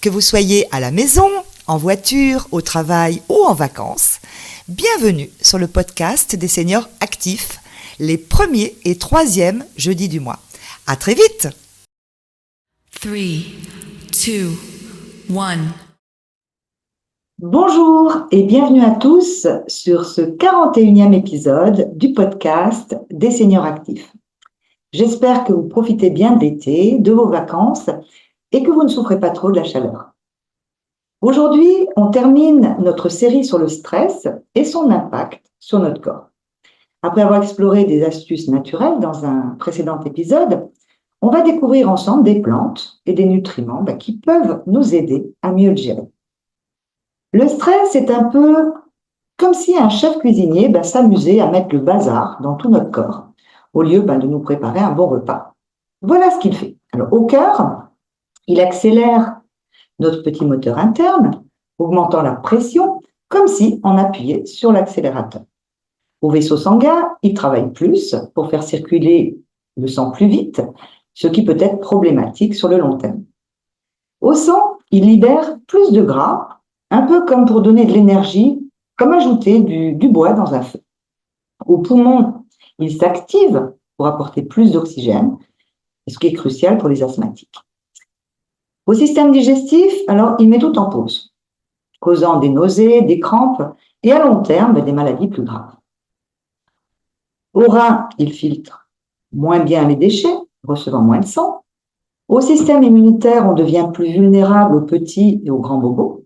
Que vous soyez à la maison, en voiture, au travail ou en vacances, bienvenue sur le podcast des seniors actifs, les premiers et troisièmes jeudis du mois. À très vite! 3, 2, 1. Bonjour et bienvenue à tous sur ce 41e épisode du podcast des seniors actifs. J'espère que vous profitez bien de l'été, de vos vacances et que vous ne souffrez pas trop de la chaleur. Aujourd'hui, on termine notre série sur le stress et son impact sur notre corps. Après avoir exploré des astuces naturelles dans un précédent épisode, on va découvrir ensemble des plantes et des nutriments qui peuvent nous aider à mieux le gérer. Le stress est un peu comme si un chef cuisinier s'amusait à mettre le bazar dans tout notre corps, au lieu de nous préparer un bon repas. Voilà ce qu'il fait. Alors, au cœur, il accélère notre petit moteur interne, augmentant la pression, comme si on appuyait sur l'accélérateur. Au vaisseau sanguin, il travaille plus pour faire circuler le sang plus vite, ce qui peut être problématique sur le long terme. Au sang, il libère plus de gras, un peu comme pour donner de l'énergie, comme ajouter du bois dans un feu. Au poumon, il s'active pour apporter plus d'oxygène, ce qui est crucial pour les asthmatiques. Au système digestif, alors, il met tout en pause, causant des nausées, des crampes et à long terme, des maladies plus graves. Au rein, il filtre moins bien les déchets, recevant moins de sang. Au système immunitaire, on devient plus vulnérable aux petits et aux grands bobos.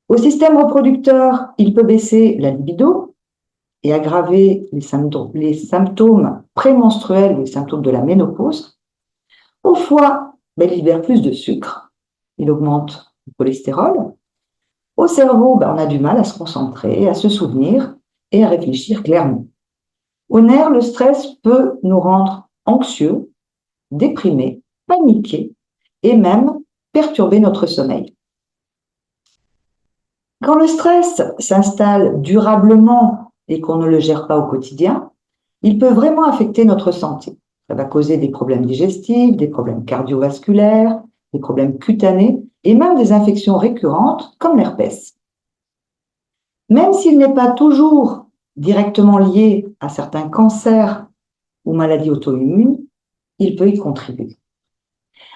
Au système reproducteur, il peut baisser la libido et aggraver les symptômes prémenstruels, les symptômes de la ménopause. Au foie, il libère plus de sucre, il augmente le cholestérol. Au cerveau, on a du mal à se concentrer, à se souvenir et à réfléchir clairement. Au nerf, le stress peut nous rendre anxieux, déprimés, paniqués et même perturber notre sommeil. Quand le stress s'installe durablement et qu'on ne le gère pas au quotidien, il peut vraiment affecter notre santé. Ça va causer des problèmes digestifs, des problèmes cardiovasculaires, des problèmes cutanés et même des infections récurrentes comme l'herpès. Même s'il n'est pas toujours directement lié à certains cancers ou maladies auto-immunes, il peut y contribuer.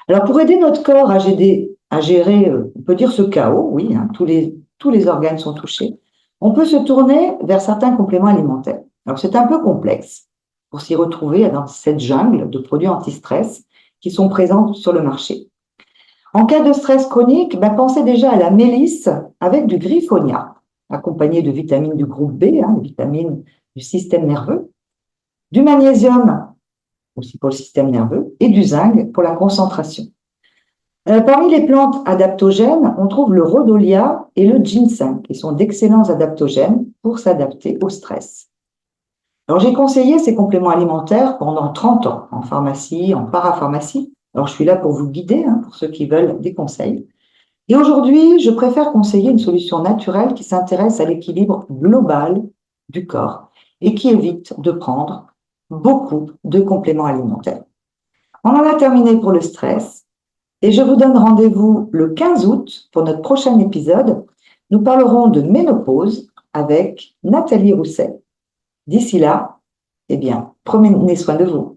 Alors pour aider notre corps à gérer, on peut dire ce chaos, oui, tous les organes sont touchés, on peut se tourner vers certains compléments alimentaires. Alors c'est un peu complexe pour s'y retrouver dans cette jungle de produits anti-stress qui sont présents sur le marché. En cas de stress chronique, pensez déjà à la mélisse avec du griffonia, accompagné de vitamines du groupe B, les vitamines du système nerveux, du magnésium, aussi pour le système nerveux, et du zinc pour la concentration. Parmi les plantes adaptogènes, on trouve le rhodolia et le ginseng, qui sont d'excellents adaptogènes pour s'adapter au stress. Alors, j'ai conseillé ces compléments alimentaires pendant 30 ans, en pharmacie, en parapharmacie. Alors, je suis là pour vous guider, pour ceux qui veulent des conseils. Et aujourd'hui, je préfère conseiller une solution naturelle qui s'intéresse à l'équilibre global du corps et qui évite de prendre beaucoup de compléments alimentaires. On en a terminé pour le stress et je vous donne rendez-vous le 15 août pour notre prochain épisode. Nous parlerons de ménopause avec Nathalie Rousset. D'ici là, prenez soin de vous.